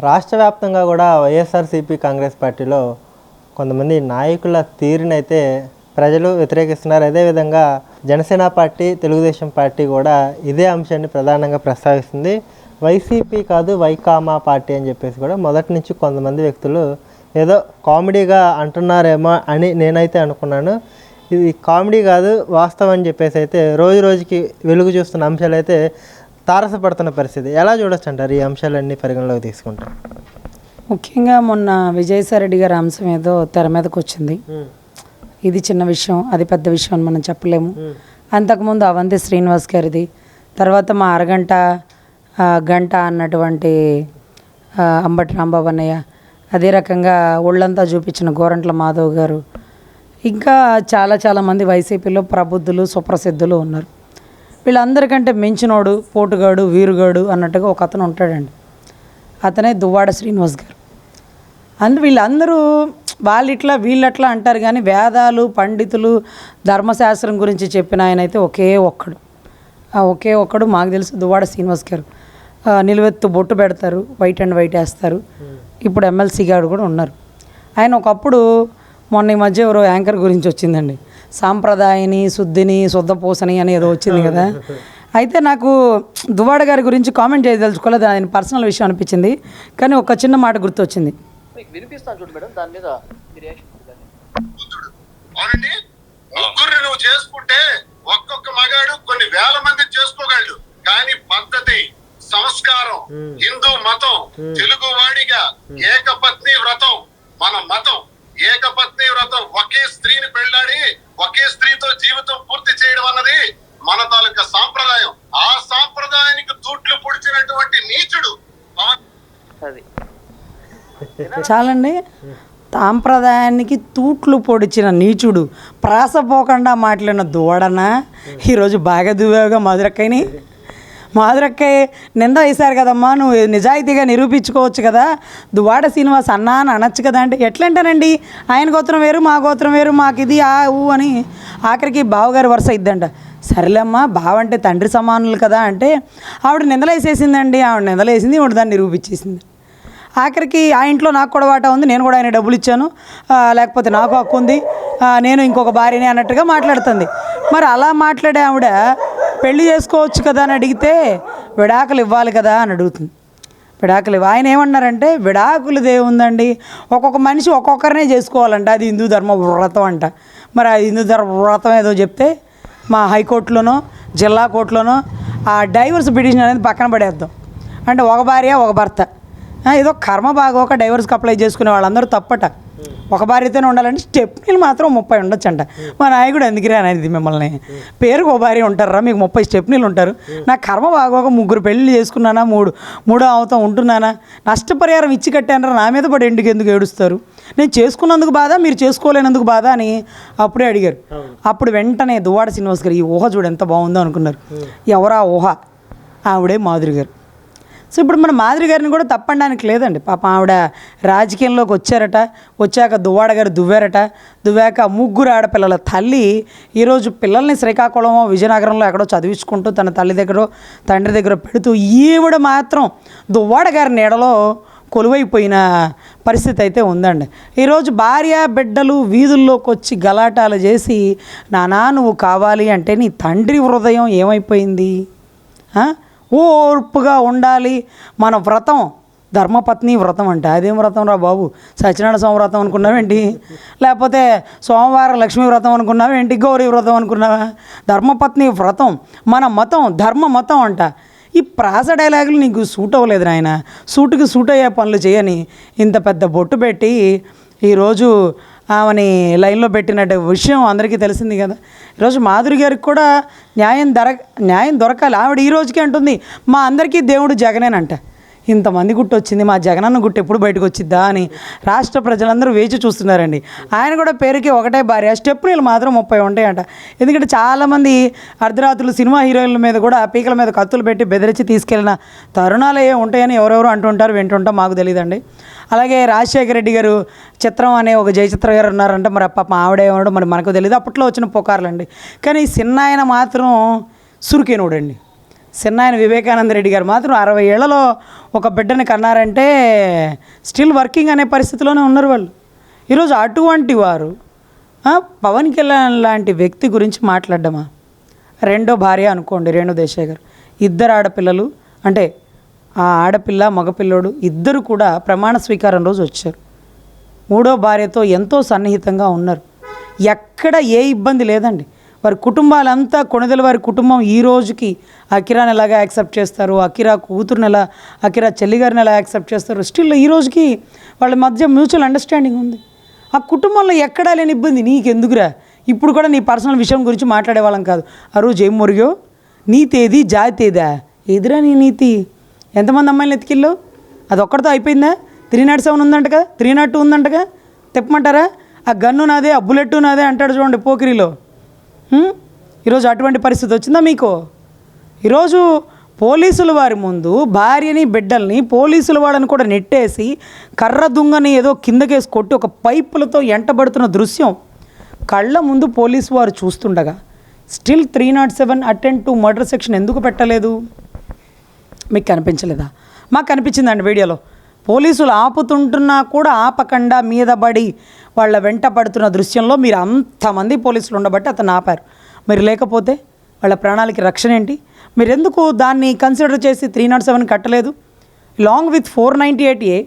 రాష్ట్ర వ్యాప్తంగా కూడా వైఎస్ఆర్సీపీ కాంగ్రెస్ పార్టీలో కొంతమంది నాయకుల తీరునైతే ప్రజలు వ్యతిరేకిస్తున్నారు. అదేవిధంగా జనసేన పార్టీ, తెలుగుదేశం పార్టీ కూడా ఇదే అంశాన్ని ప్రధానంగా ప్రస్తావిస్తుంది. వైసీపీ కాదు వైకామా పార్టీ అని చెప్పేసి కూడా మొదటి నుంచి కొంతమంది వ్యక్తులు ఏదో కామెడీగా అంటున్నారేమో అని నేనైతే అనుకున్నాను. ఇది కామెడీ కాదు, వాస్తవం అని చెప్పేసి అయితే రోజు రోజుకి వెలుగు చూస్తున్న అంశాలు అయితే తారసపడుతున్న పరిస్థితి. ఎలా చూడొచ్చు అంటారు ఈ అంశాలన్నీ పరిగణలోకి తీసుకుంటాం? ముఖ్యంగా మొన్న విజయసాయిరెడ్డి గారి అంశం ఏదో తెర మీదకి వచ్చింది. ఇది చిన్న విషయం, అది పెద్ద విషయం అని మనం చెప్పలేము. అంతకుముందు అవంతి శ్రీనివాస్ గారిది, తర్వాత మా అరగంట గంట అన్నటువంటి అంబటి రాంబాబు అన్నయ్య, అదే రకంగా ఒళ్ళంతా చూపించిన గోరంట్ల మాధవ్ గారు, ఇంకా చాలామంది వైసీపీలో ప్రబుద్ధులు సుప్రసిద్ధులు ఉన్నారు. వీళ్ళందరికంటే మించినోడు, పోటుగాడు, వీరుగాడు అన్నట్టుగా ఒక అతను ఉంటాడండి. అతనే దువ్వాడ శ్రీనివాస్ గారు. వీళ్ళందరూ వాళ్ళిట్లా వీళ్ళట్లా అంటారు, కానీ వేదాలు, పండితులు, ధర్మశాస్త్రం గురించి చెప్పిన ఆయన అయితే ఒకే ఒక్కడు మాకు తెలుసు, దువ్వాడ శ్రీనివాస్ గారు. నిలువెత్తు బొట్టు పెడతారు, వైట్ అండ్ వైట్ వేస్తారు. ఇప్పుడు ఎమ్మెల్సీ గారు కూడా ఉన్నారు. ఆయన ఒకప్పుడు మొన్న ఈ మధ్య ఎవరో యాంకర్ గురించి వచ్చిందండి, సాంప్రదాయని, శుద్ధపూసని అని ఏదో వచ్చింది కదా. అయితే నాకు దువ్వాడ గారి గురించి కామెంట్ చేయదలుచుకోలేదు, ఆయన పర్సనల్ విషయం అనిపించింది. కానీ ఒక చిన్న మాట గుర్తొచ్చింది. ముగ్గురు నువ్వు చేసుకుంటే ఒక్కొక్క మగాడు కొన్ని వేల మంది చేసుకోగలడు, కానీ పద్ధతి, సంస్కారం, హిందూ మతం, తెలుగు వాడిగా ఏకపత్ని వ్రతం, మన మతం ఏకపత్ని వ్రతం, ఒకే స్త్రీని పెళ్ళాడి ఒకే స్త్రీతో జీవితం పూర్తి చేయడం అన్నది మన తాలూకా సాంప్రదాయం. ఆ సాంప్రదాయానికి తూట్లు పొడిచినటువంటి నీచుడు చాలండి. సాంప్రదాయానికి తూట్లు పొడిచిన నీచుడు, ప్రాసపోకుండా మాట్లాడిన దువ్వాడన ఈరోజు బాగా దువ్వేగా మాధురక్కయ్య నింద వేశారు కదమ్మా, నువ్వు నిజాయితీగా నిరూపించుకోవచ్చు కదా, దువ్వాడ శ్రీనివాస్ అన్నా అని అనొచ్చు కదా అంటే ఎట్లంటానండి, ఆయన గోత్రం వేరు, మా గోత్రం వేరు, మాకు ఇది అని ఆఖరికి బావగారి వరుస ఇద్దంట. సరేలేమ్మా, బావ అంటే తండ్రి సమానులు కదా అంటే ఆవిడ నిందలేసేసిందండి. ఆవిడ నిందలేసింది, ఆవిడ దాన్ని నిరూపించేసింది. ఆఖరికి ఆ ఇంట్లో నాకు కూడా వాటా ఉంది, నేను కూడా ఆయన డబ్బులు ఇచ్చాను, లేకపోతే నాకు హక్కు ఉంది, నేను ఇంకొక భార్యని అన్నట్టుగా మాట్లాడుతుంది. మరి అలా మాట్లాడే ఆవిడ పెళ్లి చేసుకోవచ్చు కదా అని అడిగితే విడాకులు ఇవ్వాలి కదా అని అడుగుతుంది. విడాకులు ఆయన ఏమన్నారంటే, విడాకులు దేవుందండి, ఒక్కొక్క మనిషి ఒక్కొక్కరినే చేసుకోవాలంట, అది హిందూ ధర్మ వ్రతం అంట. మరి ఆ హిందూ ధర్మ వ్రతం ఏదో చెప్తే మా హైకోర్టులోనో జిల్లా కోర్టులోనో ఆ డైవర్స్ పిటిషన్ అనేది పక్కన పడేద్దాం. అంటే ఒక భార్య ఒక భర్త, ఏదో కర్మ బాగోక డైవర్స్కి అప్లై చేసుకునే వాళ్ళందరూ తప్పట. ఒక భార్యతోనే ఉండాలంటే స్టెప్నీలు మాత్రం 30 ఉండొచ్చంట. మా నాయకుడు ఎందుకు అనేది మిమ్మల్ని, పేరుకు ఒక భార్య ఉంటారా, మీకు 30 స్టెప్నీలు ఉంటారు. నా కర్మ బాగోక 3 పెళ్ళి చేసుకున్నానా, మూడో అవతం ఉంటున్నానా, నష్టపరిహారం ఇచ్చి కట్టానరా, నా మీద పడి ఎందుకు ఏడుస్తారు, నేను చేసుకున్నందుకు బాధ, మీరు చేసుకోలేనందుకు బాధ అని అప్పుడే అడిగారు. అప్పుడు వెంటనే దువ్వాడ శ్రీనివాస్ గారు, ఈ ఊహ చూడు ఎంత బాగుందో అనుకున్నారు. ఎవరా ఊహ? ఆవిడే మాధురి గారు. సో ఇప్పుడు మన మాధురి గారిని కూడా తప్పడానికి లేదండి. పాప ఆవిడ రాజకీయంలోకి వచ్చాక దువ్వాడ గారు దువ్వాక 3 ఆడపిల్లల తల్లి ఈరోజు పిల్లల్ని శ్రీకాకుళమో విజయనగరంలో ఎక్కడో చదివించుకుంటూ తన తల్లి దగ్గర తండ్రి దగ్గర పెడుతూ, ఈవిడ మాత్రం దువ్వాడ గారి నీడలో కొలువైపోయిన పరిస్థితి అయితే ఉందండి. ఈరోజు భార్య బిడ్డలు వీధుల్లోకి వచ్చి గలాటాలు చేసి, నానా నువ్వు కావాలి అంటే నీ తండ్రి హృదయం ఏమైపోయింది? ఓర్పుగా ఉండాలి మన వ్రతం, ధర్మపత్ని వ్రతం అంటే అదేం వ్రతం రా బాబు, సత్యనారాయణ స్వామి వ్రతం అనుకున్నావేంటి, లేకపోతే సోమవారం లక్ష్మీ వ్రతం అనుకున్నావేంటి, గౌరీ వ్రతం అనుకున్నావా? ధర్మపత్ని వ్రతం మన మతం, ధర్మ మతం అంట. ఈ ప్రాస డైలాగులు నీకు సూట్ అవ్వలేదు నాయన, సూట్ అయ్యే పనులు చేయని ఇంత పెద్ద బొట్టు పెట్టి ఈరోజు ఆమెని లైన్లో పెట్టిన విషయం అందరికీ తెలిసింది కదా. ఈరోజు మాధురి గారికి కూడా న్యాయం దొరకాలి. ఆవిడ ఈ రోజుకి అంటుంది, మా అందరికీ దేవుడు జగనేనంట. ఇంతమంది గుట్టు వచ్చింది, మా జగనన్న గుట్టు ఎప్పుడు బయటకు వచ్చిద్దా అని రాష్ట్ర ప్రజలందరూ వేచి చూస్తున్నారండి. ఆయన కూడా పేరుకి ఒకటే భార్య, స్టెప్నీలు మాత్రం 30 ఉంటాయంట. ఎందుకంటే చాలామంది అర్ధరాత్రులు సినిమా హీరోయిన్ల మీద కూడా పీకల మీద కత్తులు పెట్టి బెదిరించి తీసుకెళ్ళిన తరుణాలు ఏ ఉంటాయని ఎవరెవరు అంటుంటారు, వింటుంటాం, మాకు తెలియదండి. అలాగే రాజశేఖర రెడ్డి గారు చిత్రం అనే ఒక జయచిత్ర గారు ఉన్నారంటే, మరి పాప ఆవిడేవాడు మరి మనకు తెలియదు, అప్పట్లో వచ్చిన పుకార్లండి. కానీ చిన్న ఆయన మాత్రం సురికేనోడండి. చిన్నాయన వివేకానంద రెడ్డి గారు మాత్రం 60 ఏళ్లలో ఒక బిడ్డని కన్నారంటే స్టిల్ వర్కింగ్ అనే పరిస్థితిలోనే ఉన్నారు వాళ్ళు. ఈరోజు అటువంటి వారు పవన్ కళ్యాణ్ లాంటి వ్యక్తి గురించి మాట్లాడడమా? రెండో భార్య అనుకోండి, రేణు దేశాయ్ గారు, 2 ఆడపిల్లలు, అంటే ఆ ఆడపిల్ల మగపిల్లోడు ఇద్దరు కూడా ప్రమాణ స్వీకారం రోజు వచ్చారు. 3వ భార్యతో ఎంతో సన్నిహితంగా ఉన్నారు. ఎక్కడ ఏ ఇబ్బంది లేదండి. వారి కుటుంబాలంతా, కొణిదెల వారి కుటుంబం ఈ రోజుకి అకిరాని ఎలాగా యాక్సెప్ట్ చేస్తారు, అకిరా కూతురుని ఎలా, అకిరా చెల్లిగారిని ఎలా యాక్సెప్ట్ చేస్తారు, స్టిల్ ఈ రోజుకి వాళ్ళ మధ్య మ్యూచువల్ అండర్స్టాండింగ్ ఉంది. ఆ కుటుంబంలో ఎక్కడా లేని ఇబ్బంది నీకెందుకురా? ఇప్పుడు కూడా నీ పర్సనల్ విషయం గురించి మాట్లాడే వాళ్ళం కాదు. ఆ రోజు ఏం మురిగో, నీతేది జాతేదా? ఎదురా నీ నీతి? ఎంతమంది అమ్మాయిలు ఎత్తికిల్లో? అది ఒక్కడితో అయిపోయిందా? 307 ఉందంటగా, 302 ఉందంటగా, తెప్పమంటారా? ఆ గన్ను నాదే, ఆ బుల్లెట్ నాదే అంటాడు చూడండి పోకిరిలో. ఈరోజు అటువంటి పరిస్థితి వచ్చిందా మీకు? ఈరోజు పోలీసుల వారి ముందు భార్యని బిడ్డల్ని పోలీసుల వాళ్ళని కూడా నెట్టేసి కర్ర దుంగని ఏదో కిందకేసి కొట్టి ఒక పైపులతో ఎంటబడుతున్న దృశ్యం కళ్ళ ముందు పోలీసు వారు చూస్తుండగా still 307 attempt to murder section ఎందుకు పెట్టలేదు? మీకు కనిపించలేదా? మాకు కనిపించిందండి వీడియోలో. పోలీసులు ఆపుతుంటున్నా కూడా ఆపకుండా మీద పడి వాళ్ళ వెంట పడుతున్న దృశ్యంలో మీరు అంతమంది పోలీసులు ఉండబట్టి అతను ఆపారు. మీరు లేకపోతే వాళ్ళ ప్రాణాలకి రక్షణ ఏంటి? మీరు ఎందుకు దాన్ని కన్సిడర్ చేసి 307 కట్టలేదు? Long with 498A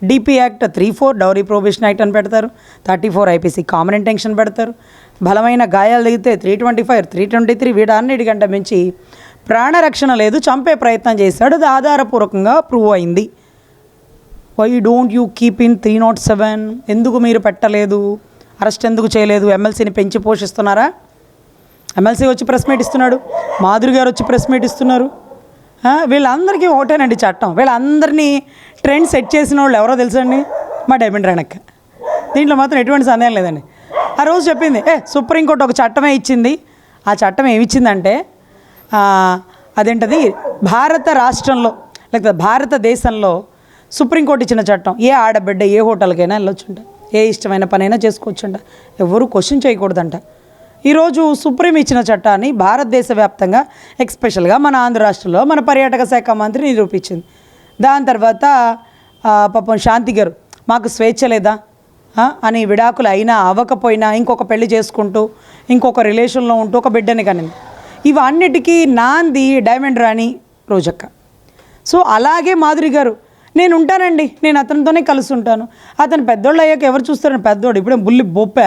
DP act 34 dowry prohibition act అని పెడతారు, 34 ఐపీసీ కామన్ ఇంటెన్షన్ పెడతారు, బలమైన గాయాలు తగిలితే 325 323 వీటన్నిటికంటే మించి ప్రాణరక్షణ లేదు, చంపే ప్రయత్నం చేశాడు, అది ఆధారపూర్వకంగా ప్రూవ్ అయింది. Why don't you keep in 307? ఎందుకు మీరు పెట్టలేదు? అరెస్ట్ ఎందుకు చేయలేదు? ఎమ్మెల్సీని పెంచి పోషిస్తున్నారా? ఎమ్మెల్సీ వచ్చి ప్రెస్ మీట్ ఇస్తున్నాడు, మాధురి గారు వచ్చి ప్రెస్ మీట్ ఇస్తున్నారు. వీళ్ళందరికీ ఒకటేనండి చట్టం. వీళ్ళందరినీ ట్రెండ్ సెట్ చేసిన వాళ్ళు ఎవరో తెలుసండి? మా డైమండ్ రణక్క. దీంట్లో మాత్రం ఎటువంటి సందేహం లేదండి. ఆ రోజు చెప్పింది సుప్రీంకోర్టు ఒక చట్టమే ఇచ్చింది. ఆ చట్టం ఏమిచ్చిందంటే అదేంటది, భారత రాష్ట్రంలో లేకపోతే భారతదేశంలో సుప్రీంకోర్టు ఇచ్చిన చట్టం ఏ ఆడబిడ్డ ఏ హోటల్కైనా వెళ్ళొచ్చుంట, ఏ ఇష్టమైన పనైనా చేసుకోవచ్చుంట, ఎవరు క్వశ్చన్ చేయకూడదంట. ఈరోజు సుప్రీం ఇచ్చిన చట్టాన్ని భారతదేశ వ్యాప్తంగా ఎక్స్పెషల్గా మన ఆంధ్ర రాష్ట్రంలో మన పర్యాటక శాఖ మంత్రి నిరూపించింది. దాని తర్వాత పాపం శాంతి గారు మాకు స్వేచ్ఛ లేదా అని విడాకులు అయినా అవ్వకపోయినా ఇంకొక పెళ్లి చేసుకుంటూ ఇంకొక రిలేషన్లో ఉంటూ ఒక బిడ్డని కనింది. ఇవన్నిటికీ నాంది డైమండ్ రాణి రోజక్క. సో అలాగే మాధురి గారు, నేను ఉంటానండి, నేను అతనితోనే కలిసి ఉంటాను, అతను పెద్దోళ్ళు అయ్యాక ఎవరు చూస్తారని, పెద్దోడు ఇప్పుడే బుల్లి బొప్పా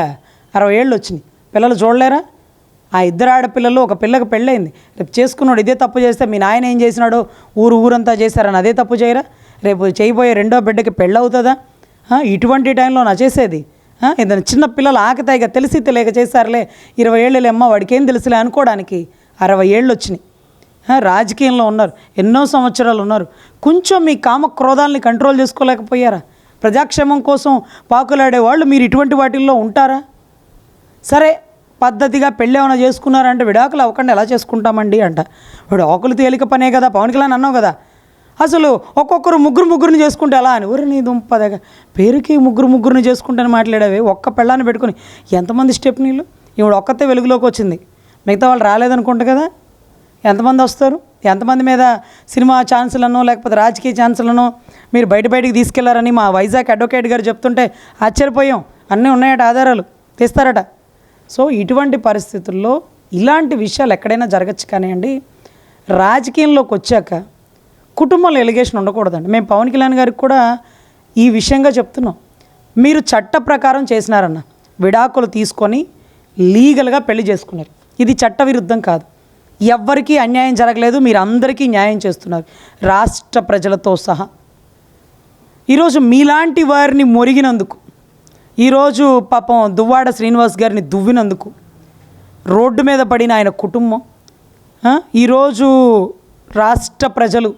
60 ఏళ్ళు వచ్చినాయి, పిల్లలు చూడలేరా? ఆ 2 ఆడపిల్లలు, ఒక పిల్లకి పెళ్ళయింది, రేపు చేసుకున్నాడు ఇదే తప్పు చేస్తే మీ నాయన ఏం చేసినాడో ఊరంతా చేశారని అదే తప్పు చేయరా? రేపు చేయబోయే 2వ బిడ్డకి పెళ్ళి అవుతుందా? ఇటువంటి టైంలో నా చేసేది ఏదైనా చిన్న పిల్లలు ఆకతాయిగా తెలిసి తెలియక చేశారులే, 20 ఏళ్ళేమ్మ వాడికి ఏం తెలుసులే అనుకోవడానికి 60 ఏళ్ళు వచ్చినాయి. రాజకీయంలో ఉన్నారు, ఎన్నో సంవత్సరాలు ఉన్నారు, కొంచెం మీ కామ క్రోధాలని కంట్రోల్ చేసుకోలేకపోయారా? ప్రజాక్షేమం కోసం పాకులాడే వాళ్ళు మీరు ఇటువంటి వాటిల్లో ఉంటారా? సరే పద్ధతిగా పెళ్ళి ఏమైనా చేసుకున్నారంటే విడాకులు అవ్వకుండా ఎలా చేసుకుంటామండి అంట. విడాకులు తేలిక పనే కదా, పవన్ కళ్యాణ్ అన్నావు కదా, అసలు ఒక్కొక్కరు ముగ్గురిని చేసుకుంటే ఎలా అని. ఊరి నీ దుంపదగా పేరుకి ముగ్గురిని చేసుకుంటాను మాట్లాడేవి. ఒక్క పెళ్ళాన్ని పెట్టుకుని ఎంతమంది స్టెప్నీలు? ఈవిడ ఒక్కతే వెలుగులోకి వచ్చింది, మిగతా వాళ్ళు రాలేదనుకుంటా కదా. ఎంతమంది వస్తారు? ఎంతమంది మీద సినిమా ఛాన్సులను లేకపోతే రాజకీయ ఛాన్సులను మీరు బయటికి తీసుకెళ్లారని మా వైజాగ్ అడ్వకేట్ గారు చెప్తుంటే ఆశ్చర్యపోయాం. అన్నీ ఉన్నాయట, ఆధారాలు తీస్తారట. సో ఇటువంటి పరిస్థితుల్లో ఇలాంటి విషయాలు ఎక్కడైనా జరగచ్చు. కానివ్వండి, రాజకీయంలోకి వచ్చాక కుటుంబంలో ఎలిగేషన్ ఉండకూడదండి. మేము పవన్ కళ్యాణ్ గారికి కూడా ఈ విషయంగా చెప్తున్నాం. మీరు చట్ట ప్రకారం చేసినారన్న, విడాకులు తీసుకొని లీగల్గా పెళ్లి చేసుకున్నారు, ఇది చట్టవిరుద్ధం కాదు, ఎవ్వరికీ అన్యాయం జరగలేదు, మీరు అందరికీ న్యాయం చేస్తున్నారు రాష్ట్ర ప్రజలతో సహా. ఈరోజు మీలాంటి వారిని మొరిగినందుకు, ఈరోజు పాపం దువ్వాడ శ్రీనివాస్ గారిని దువ్వినందుకు, రోడ్డు మీద పడిన ఆయన కుటుంబం, ఈరోజు రాష్ట్ర ప్రజలు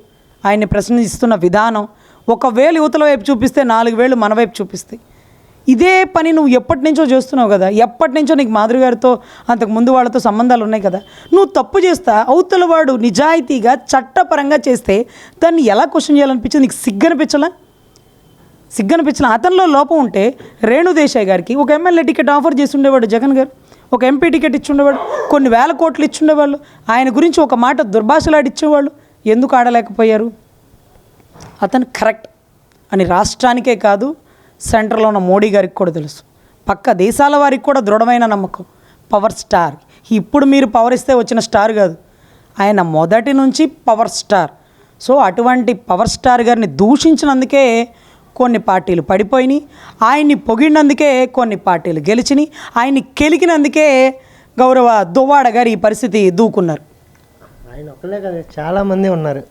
ఆయన్ని ప్రశ్నిస్తున్న విధానం, ఒకవేళ యువతల వైపు చూపిస్తే 4 వేలు మన వైపు చూపిస్తాయి. ఇదే పని నువ్వు ఎప్పటి నుంచో చేస్తున్నావు కదా, ఎప్పటి నుంచో నీకు మాధురి గారితో అంతకు ముందు వాళ్ళతో సంబంధాలు ఉన్నాయి కదా. నువ్వు తప్పు చేస్తా అవతల వాడు నిజాయితీగా చట్టపరంగా చేస్తే దాన్ని ఎలా క్వశ్చన్ చేయాలనిపించింది? నీకు సిగ్గనిపించలా? అతనిలో లోపం ఉంటే రేణు దేశాయ్ గారికి ఒక ఎమ్మెల్యే టికెట్ ఆఫర్ చేసి ఉండేవాడు జగన్ గారు. ఒక ఎంపీ టికెట్ ఇచ్చుండేవాడు, కొన్ని వేల కోట్లు ఇచ్చుండేవాళ్ళు, ఆయన గురించి ఒక మాట దుర్భాషలాడిచ్చేవాళ్ళు. ఎందుకు ఆడలేకపోయారు? అతను కరెక్ట్ అని రాష్ట్రానికే కాదు, సెంటర్లో ఉన్న మోడీ గారికి కూడా తెలుసు. పక్క దేశాల వారికి కూడా దృఢమైన నమ్మకం. పవర్ స్టార్, ఇప్పుడు మీరు పవర్ ఇస్తే వచ్చిన స్టార్ కాదు, ఆయన మొదటి నుంచి పవర్ స్టార్. సో అటువంటి పవర్ స్టార్ గారిని దూషించినందుకే కొన్ని పార్టీలు పడిపోయినాయి, ఆయన్ని పొగిడినందుకే కొన్ని పార్టీలు గెలిచినాయి, ఆయన్ని కెలికినందుకే గౌరవ దువ్వాడ గారు ఈ పరిస్థితి దూకున్నారు. ఆయన ఒక్కలే కదా, చాలామంది ఉన్నారు.